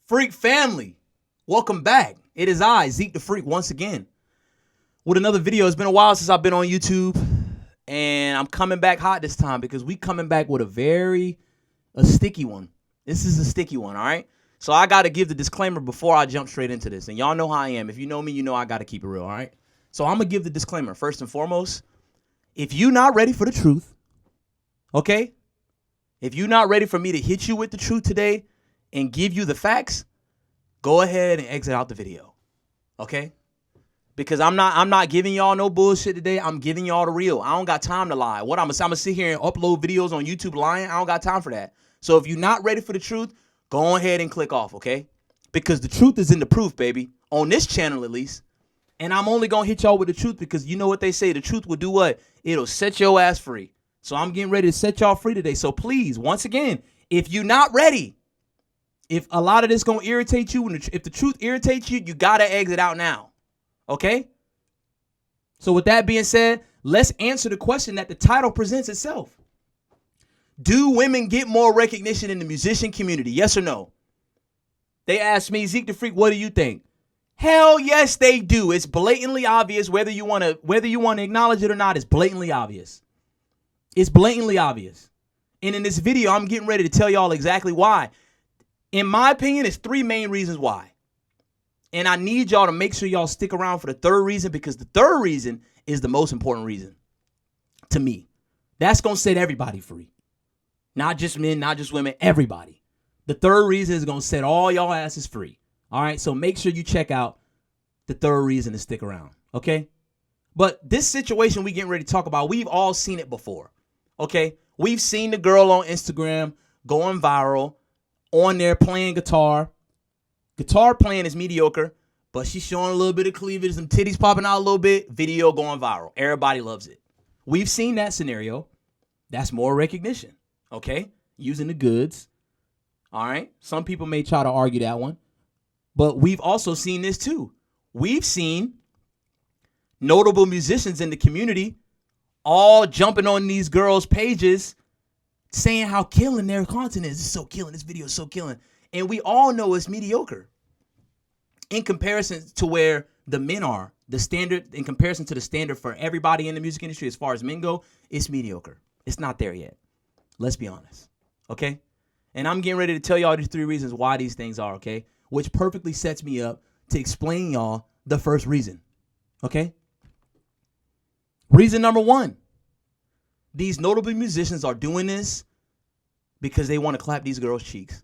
Freak family, welcome back. It is I, Zeke the Freak, once again with another video. It's been a while since I've been on YouTube, and I'm coming back hot this time because we coming back with a sticky one. This is a sticky one, all right? So I got to give the disclaimer before I jump straight into this, and y'all know how I am. If you know me, you know I got to keep it real, all right? So I'm going to give the disclaimer first and foremost. If you're not ready for the truth, okay? If you're not ready for me to hit you with the truth today and give you the facts, go ahead and exit out the video, okay? Because I'm not giving y'all no bullshit today. I'm giving y'all the real. I don't got time to lie. What I'm gonna sit here and upload videos on YouTube lying? I don't got time for that. So if you're not ready for the truth, go ahead and click off, okay? Because the truth is in the proof, baby. On this channel, at least. And I'm only gonna hit y'all with the truth because you know what they say. The truth will do what? It'll set your ass free. So I'm getting ready to set y'all free today. So please, once again, if you're not ready, if a lot of this gonna irritate you, and if the truth irritates you, you gotta exit out now, okay? So with that being said, let's answer the question that the title presents itself. Do women get more recognition in the musician community? Yes or no? They asked me, Zeke the Freak, what do you think? Hell yes, they do. It's blatantly obvious whether you want to acknowledge it or not. It's blatantly obvious. It's blatantly obvious. And in this video, I'm getting ready to tell y'all exactly why. In my opinion, it's three main reasons why. And I need y'all to make sure y'all stick around for the third reason, because the third reason is the most important reason to me. That's going to set everybody free. Not just men, not just women, everybody. The third reason is going to set all y'all asses free. All right, so make sure you check out the third reason to stick around, okay? But this situation we getting ready to talk about, we've all seen it before, okay? We've seen the girl on Instagram going viral, on there playing guitar. Guitar playing is mediocre, but she's showing a little bit of cleavage, some titties popping out a little bit, video going viral. Everybody loves it. We've seen that scenario. That's more recognition, okay? Using the goods, all right? Some people may try to argue that one, but we've also seen this too. We've seen notable musicians in the community all jumping on these girls' pages saying how killing their content is. It's so killing. This video is so killing. And we all know it's mediocre in comparison to where the men are. The standard, in comparison to the standard for everybody in the music industry as far as men go, it's mediocre. It's not there yet. Let's be honest, okay? And I'm getting ready to tell y'all these three reasons why these things are, okay? Which perfectly sets me up to explain y'all the first reason, okay? Reason number one. These notable musicians are doing this because they want to clap these girls' cheeks.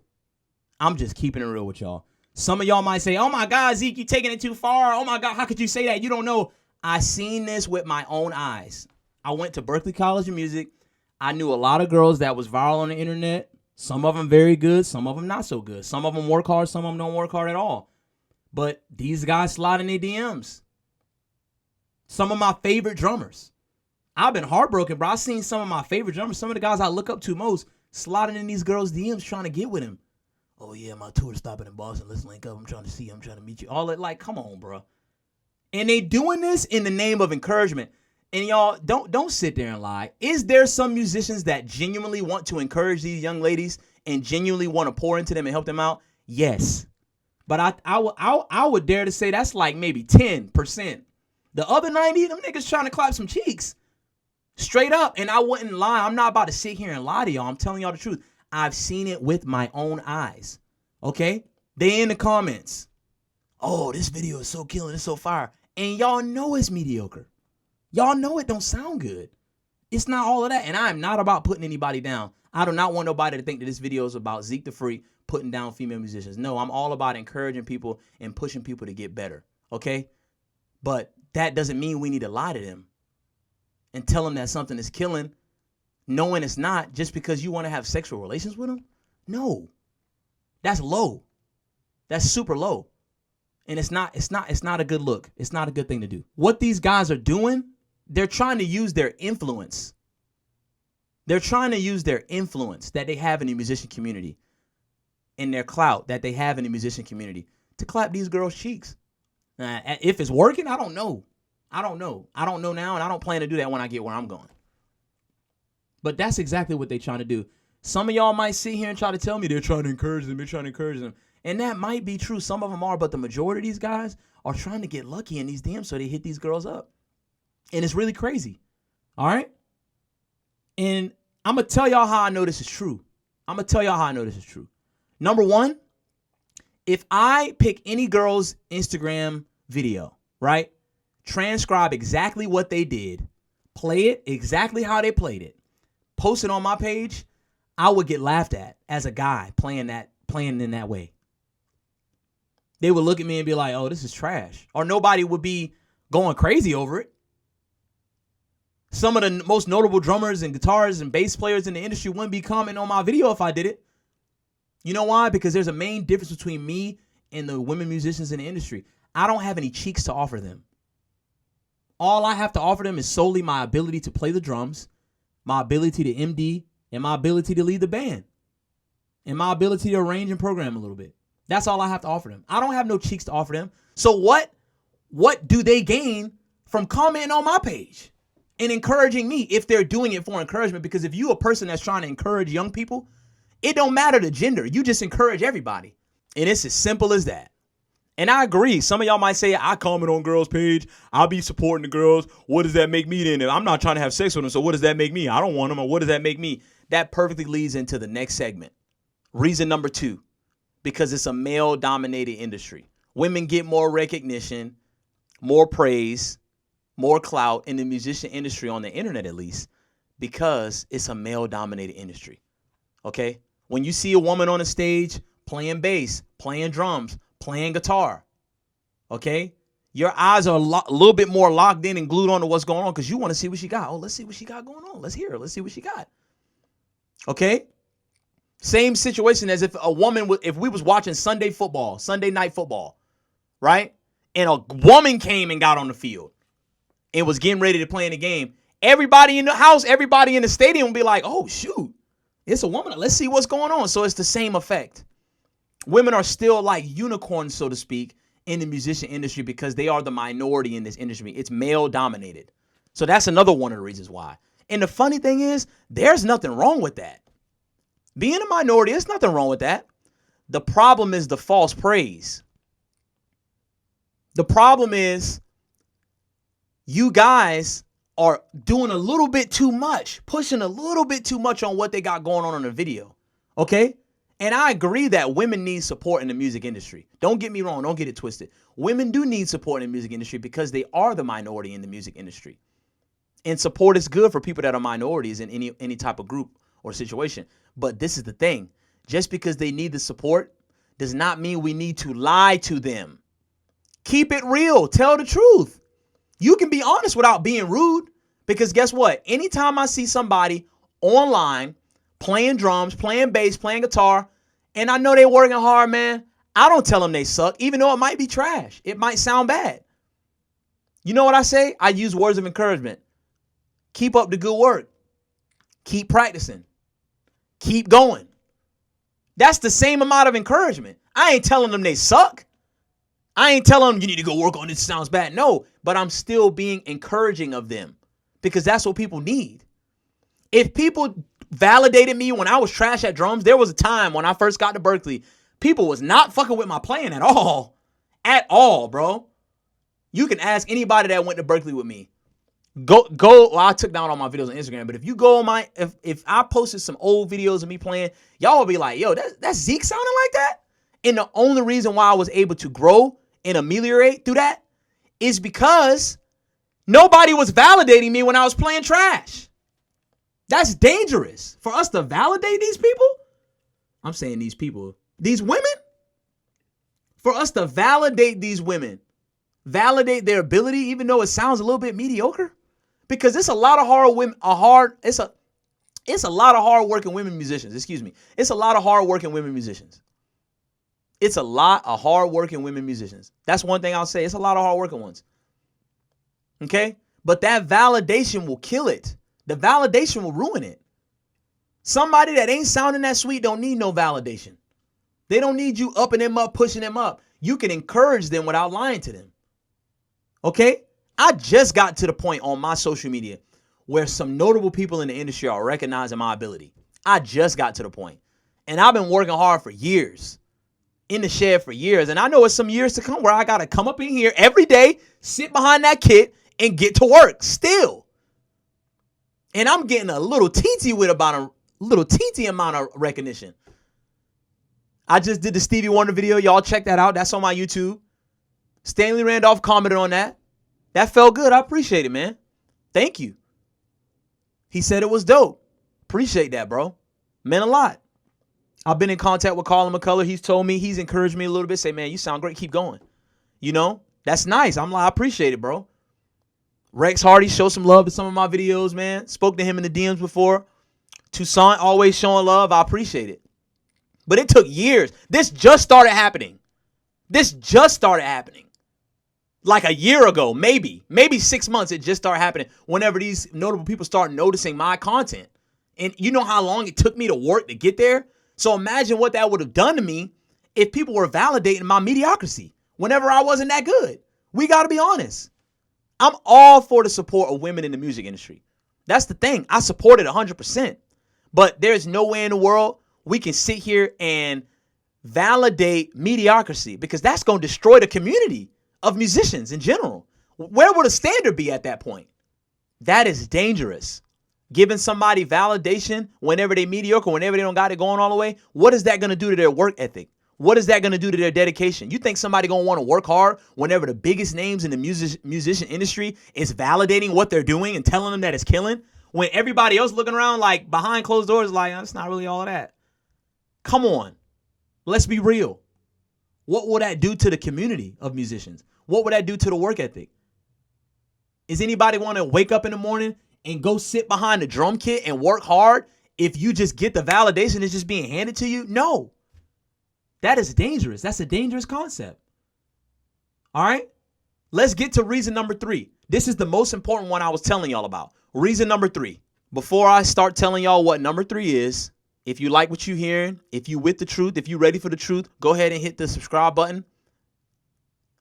I'm just keeping it real with y'all. Some of y'all might say, oh my God, Zeke, you taking it too far. Oh my God, how could you say that? You don't know. I seen this with my own eyes. I went to Berklee College of Music. I knew a lot of girls that was viral on the internet. Some of them very good, some of them not so good. Some of them work hard, some of them don't work hard at all. But these guys slide in their DMs. Some of my favorite drummers. I've been heartbroken, bro. I've seen some of my favorite drummers, some of the guys I look up to most, sliding in these girls' DMs trying to get with him. Oh, yeah, my tour is stopping in Boston. Let's link up. I'm trying to see you. I'm trying to meet you. All that, like, come on, bro. And they doing this in the name of encouragement. And y'all, don't sit there and lie. Is there some musicians that genuinely want to encourage these young ladies and genuinely want to pour into them and help them out? Yes. But I would dare to say that's like maybe 10%. The other 90, them niggas trying to clap some cheeks. Straight up. And I wouldn't lie. I'm not about to sit here and lie to y'all. I'm telling y'all the truth. I've seen it with my own eyes. Okay? They in the comments. Oh, this video is so killing. It's so fire. And y'all know it's mediocre. Y'all know it don't sound good. It's not all of that. And I'm not about putting anybody down. I do not want nobody to think that this video is about Zeke the Freak putting down female musicians. No, I'm all about encouraging people and pushing people to get better. Okay? But that doesn't mean we need to lie to them and tell them that something is killing, knowing it's not, just because you want to have sexual relations with them. No. That's low. That's super low. And it's not a good look. It's not a good thing to do. What these guys are doing, they're trying to use their influence. They're trying to use their influence that they have in the musician community and their clout that they have in the musician community to clap these girls' cheeks. If it's working, I don't know. I don't know now, and I don't plan to do that when I get where I'm going. But that's exactly what they're trying to do. Some of y'all might sit here and try to tell me they're trying to encourage them. They're trying to encourage them. And that might be true. Some of them are, but the majority of these guys are trying to get lucky in these DMs so they hit these girls up. And it's really crazy. All right? And I'm going to tell y'all how I know this is true. Number one, if I pick any girl's Instagram video, right? Transcribe exactly what they did, play it exactly how they played it, post it on my page, I would get laughed at as a guy playing in that way. They would look at me and be like, oh, this is trash. Or nobody would be going crazy over it. Some of the most notable drummers and guitarists and bass players in the industry wouldn't be commenting on my video if I did it. You know why? Because there's a main difference between me and the women musicians in the industry. I don't have any cheeks to offer them. All I have to offer them is solely my ability to play the drums, my ability to MD, and my ability to lead the band, and my ability to arrange and program a little bit. That's all I have to offer them. I don't have no cheeks to offer them. So what do they gain from commenting on my page and encouraging me if they're doing it for encouragement? Because if you a person that's trying to encourage young people, it don't matter the gender. You just encourage everybody. And it's as simple as that. And I agree. Some of y'all might say, I comment on girls' page. I'll be supporting the girls. What does that make me then? I'm not trying to have sex with them, so what does that make me? I don't want them, or what does that make me? That perfectly leads into the next segment. Reason number 2, because it's a male-dominated industry. Women get more recognition, more praise, more clout in the musician industry, on the internet at least, because it's a male-dominated industry. Okay? When you see a woman on a stage playing bass, playing drums, playing guitar, okay, your eyes are a little bit more locked in and glued on to what's going on because you want to see what she got. Oh, let's see what she got going on. Let's hear her. Let's see what she got. Okay? Same situation as if a woman, if we was watching Sunday night football, right? And a woman came and got on the field and was getting ready to play in the game. Everybody in the house, everybody in the stadium would be like, oh, shoot, it's a woman. Let's see what's going on. So it's the same effect. Women are still like unicorns, so to speak, in the musician industry because they are the minority in this industry. It's male dominated. So that's another one of the reasons why. And the funny thing is, there's nothing wrong with that. Being a minority, there's nothing wrong with that. The problem is the false praise. The problem is you guys are doing a little bit too much, pushing a little bit too much on what they got going on in the video. Okay? And I agree that women need support in the music industry. Don't get me wrong. Don't get it twisted. Women do need support in the music industry because they are the minority in the music industry. And support is good for people that are minorities in any type of group or situation. But this is the thing. Just because they need the support does not mean we need to lie to them. Keep it real. Tell the truth. You can be honest without being rude, because guess what? Anytime I see somebody online playing drums, playing bass, playing guitar, and I know they're working hard, man, I don't tell them they suck, even though it might be trash. It might sound bad. You know what I say? I use words of encouragement. Keep up the good work. Keep practicing. Keep going. That's the same amount of encouragement. I ain't telling them they suck. I ain't telling them you need to go work on this. It sounds bad. No, but I'm still being encouraging of them because that's what people need. If people validated me when I was trash at drums, there was a time when I first got to Berklee, people was not fucking with my playing at all. At all, bro. You can ask anybody that went to Berklee with me. Go. Well, I took down all my videos on Instagram, but if you go on my, if I posted some old videos of me playing, y'all will be like, yo, that's Zeke sounding like that? And the only reason why I was able to grow and ameliorate through that is because nobody was validating me when I was playing trash. That's dangerous for us to validate these people. I'm saying these people, these women, for us to validate these women, validate their ability, even though it sounds a little bit mediocre, because it's a lot of it's a lot of hard-working women musicians. Excuse me. It's a lot of hard-working women musicians. It's a lot of hard-working women musicians. That's one thing I'll say. It's a lot of hard-working ones. Okay? But that validation will kill it. The validation will ruin it. Somebody that ain't sounding that sweet don't need no validation. They don't need you upping them up, pushing them up. You can encourage them without lying to them. Okay? I just got to the point on my social media where some notable people in the industry are recognizing my ability. I just got to the point. And I've been working hard for years. in the shed for years. And I know it's some years to come where I got to come up in here every day, sit behind that kit, and get to work still. And I'm getting a little teensy with about a little teensy amount of recognition. I just did the Stevie Wonder video. Y'all check that out. That's on my YouTube. Stanley Randolph commented on that. That felt good. I appreciate it, man. Thank you. He said it was dope. Appreciate that, bro. Meant a lot. I've been in contact with Colin McCullough. He's told me, he's encouraged me a little bit. Say, man, you sound great. Keep going. You know, that's nice. I'm like, I appreciate it, bro. Rex Hardy showed some love to some of my videos, man. Spoke to him in the DMs before. Toussaint always showing love. I appreciate it. But it took years. This just started happening. Like a year ago, maybe 6 months. It just started happening whenever these notable people start noticing my content. And you know how long it took me to work to get there? So imagine what that would have done to me if people were validating my mediocrity whenever I wasn't that good. We got to be honest. I'm all for the support of women in the music industry. That's the thing. I support it 100%. But there's no way in the world we can sit here and validate mediocrity, because that's going to destroy the community of musicians in general. Where would a standard be at that point? That is dangerous. Giving somebody validation whenever they mediocre, whenever they don't got it going all the way, what is that going to do to their work ethic? What is that going to do to their dedication? You think somebody going to want to work hard whenever the biggest names in the musician industry is validating what they're doing and telling them that it's killing, when everybody else looking around like behind closed doors like, it's not really all of that? Come on. Let's be real. What will that do to the community of musicians? What would that do to the work ethic? Is anybody want to wake up in the morning and go sit behind the drum kit and work hard if you just get the validation that's just being handed to you? No. That is dangerous. That's a dangerous concept. All right? Let's get to reason number 3. This is the most important one I was telling y'all about. Reason number 3. Before I start telling y'all what number 3 is, if you like what you're hearing, if you with the truth, if you ready for the truth, go ahead and hit the subscribe button.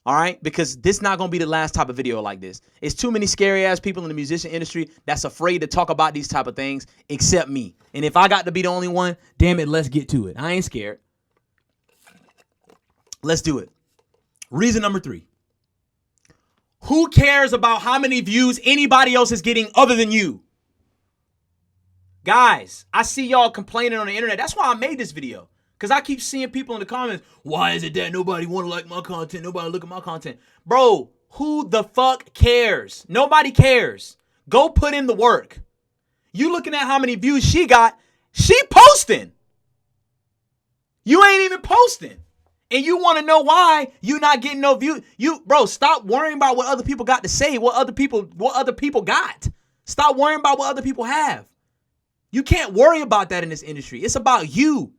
All right? Because this not going to be the last type of video like this. It's too many scary ass people in the musician industry that's afraid to talk about these type of things except me. And if I got to be the only one, damn it, let's get to it. I ain't scared. Let's do it. Reason number 3. Who cares about how many views anybody else is getting other than you? Guys, I see y'all complaining on the internet. That's why I made this video. Because I keep seeing people in the comments, why is it that nobody want to like my content? Nobody look at my content. Bro, who the fuck cares? Nobody cares. Go put in the work. You looking at how many views she got. She posting. You ain't even posting. And you want to know why you not getting no views. Bro, stop worrying about what other people got to say, what other people got. Stop worrying about what other people have. You can't worry about that in this industry. It's about you.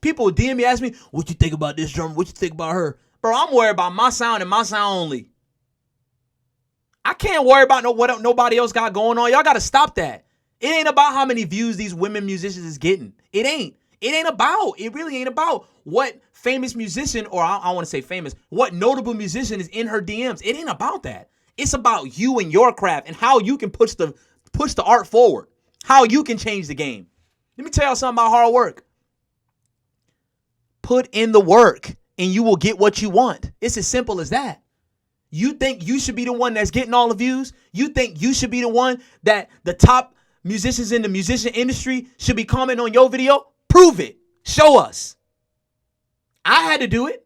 People DM me, ask me, what you think about this drummer? What you think about her? Bro, I'm worried about my sound and my sound only. I can't worry about what nobody else got going on. Y'all got to stop that. It ain't about how many views these women musicians is getting. It ain't. It really ain't about what famous musician, or I want to say famous, what notable musician is in her DMs. It ain't about that. It's about you and your craft and how you can push the art forward. How you can change the game. Let me tell y'all something about hard work. Put in the work and you will get what you want. It's as simple as that. You think you should be the one that's getting all the views? You think you should be the one that the top musicians in the musician industry should be commenting on your video? Prove it. Show us. I had to do it.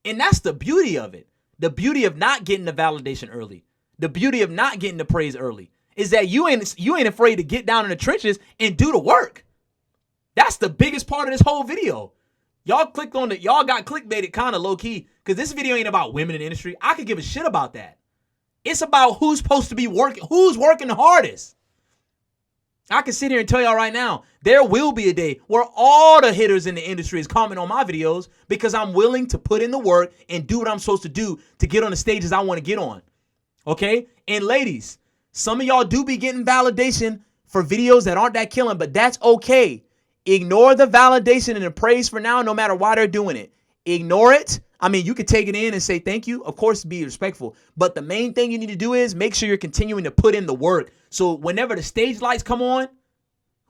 And that's the beauty of it. The beauty of not getting the validation early. The beauty of not getting the praise early is that you ain't afraid to get down in the trenches and do the work. That's the biggest part of this whole video. Y'all got clickbaited kind of low key because this video ain't about women in the industry. I could give a shit about that. It's about who's supposed to be working, who's working the hardest. I can sit here and tell y'all right now, there will be a day where all the hitters in the industry is commenting on my videos because I'm willing to put in the work and do what I'm supposed to do to get on the stages I want to get on. Okay? And ladies, some of y'all do be getting validation for videos that aren't that killing, but that's okay. Ignore the validation and the praise for now, no matter why they're doing it. Ignore it. I mean, you could take it in and say thank you. Of course, be respectful. But the main thing you need to do is make sure you're continuing to put in the work. So whenever the stage lights come on,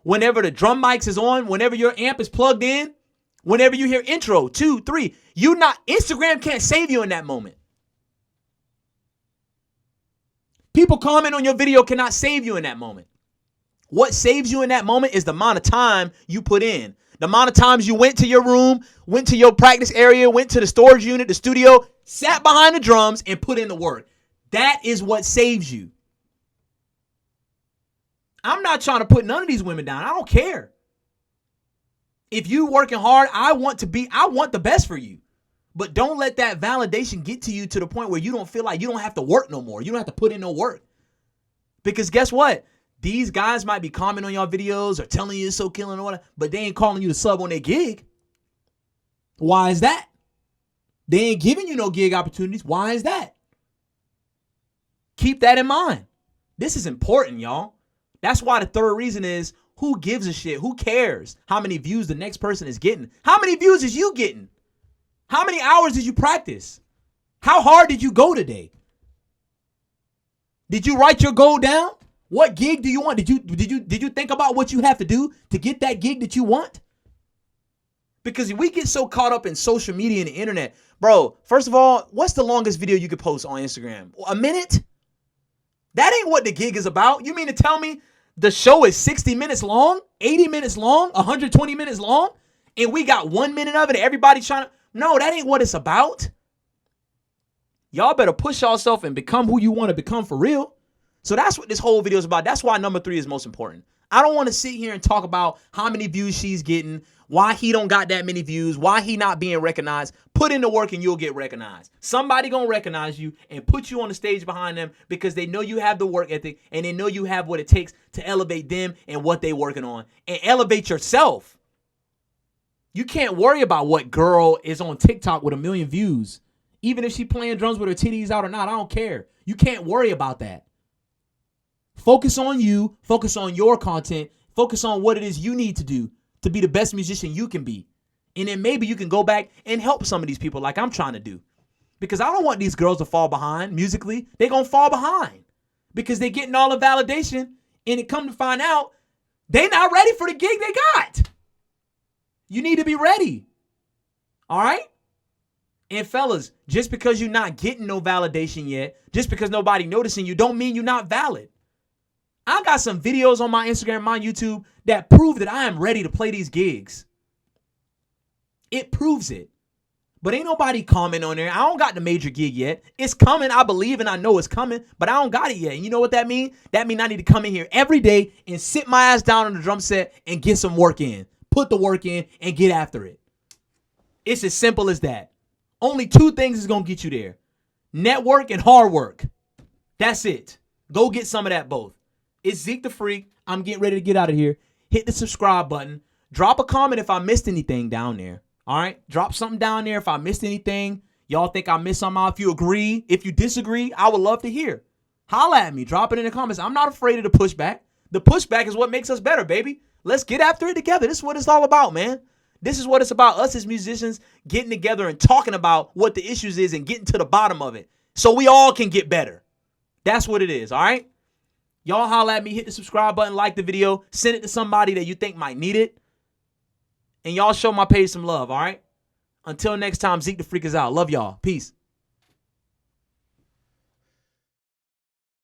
whenever the drum mics is on, whenever your amp is plugged in, Whenever you hear intro, 2, 3, Instagram can't save you in that moment. People comment on your video cannot save you in that moment. What saves you in that moment is the amount of time you put in. The amount of times you went to your room, went to your practice area, went to the storage unit, the studio, sat behind the drums, and put in the work. That is what saves you. I'm not trying to put none of these women down. I don't care. If you working hard, I want the best for you. But don't let that validation get to you to the point where you don't feel like you don't have to work no more. You don't have to put in no work. Because guess what? These guys might be commenting on your videos or telling you it's so killing or whatever, but they ain't calling you to sub on their gig. Why is that? They ain't giving you no gig opportunities. Why is that? Keep that in mind. This is important, y'all. That's why the third reason is, who gives a shit? Who cares how many views the next person is getting? How many views is you getting? How many hours did you practice? How hard did you go today? Did you write your goal down? What gig do you want? Did you think about what you have to do to get that gig that you want? Because we get so caught up in social media and the internet. Bro, first of all, what's the longest video you could post on Instagram? A minute? That ain't what the gig is about. You mean to tell me the show is 60 minutes long, 80 minutes long, 120 minutes long, and we got 1 minute of it and everybody's trying to... No, that ain't what it's about. Y'all better push yourself and become who you want to become for real. So that's what this whole video is about. That's why number 3 is most important. I don't want to sit here and talk about how many views she's getting, why he don't got that many views, why he not being recognized. Put in the work and you'll get recognized. Somebody gonna recognize you and put you on the stage behind them because they know you have the work ethic and they know you have what it takes to elevate them and what they working on. And elevate yourself. You can't worry about what girl is on TikTok with 1 million views. Even if she playing drums with her titties out or not, I don't care. You can't worry about that. Focus on you. Focus on your content. Focus on what it is you need to do to be the best musician you can be. And then maybe you can go back and help some of these people like I'm trying to do. Because I don't want these girls to fall behind musically. They're going to fall behind because they're getting all the validation. And it come to find out, they not ready for the gig they got. You need to be ready. All right? And fellas, just because you're not getting no validation yet, just because nobody noticing you, don't mean you're not valid. I got some videos on my Instagram, my YouTube that prove that I am ready to play these gigs. It proves it. But ain't nobody comment on there. I don't got the major gig yet. It's coming, I believe, and I know it's coming, but I don't got it yet. And you know what that means? That means I need to come in here every day and sit my ass down on the drum set and get some work in. Put the work in and get after it. It's as simple as that. Only 2 things is going to get you there. Network and hard work. That's it. Go get some of that both. It's Zeke the Freak. I'm getting ready to get out of here. Hit the subscribe button. Drop a comment if I missed anything down there. All right? Drop something down there if I missed anything. Y'all think I missed something out. If you agree, if you disagree, I would love to hear. Holla at me. Drop it in the comments. I'm not afraid of the pushback. The pushback is what makes us better, baby. Let's get after it together. This is what it's all about, man. This is what it's about. Us as musicians getting together and talking about what the issues is and getting to the bottom of it so we all can get better. That's what it is, all right? Y'all holla at me. Hit the subscribe button. Like the video. Send it to somebody that you think might need it. And y'all show my page some love, all right? Until next time, Zeke the Freak is out. Love y'all. Peace.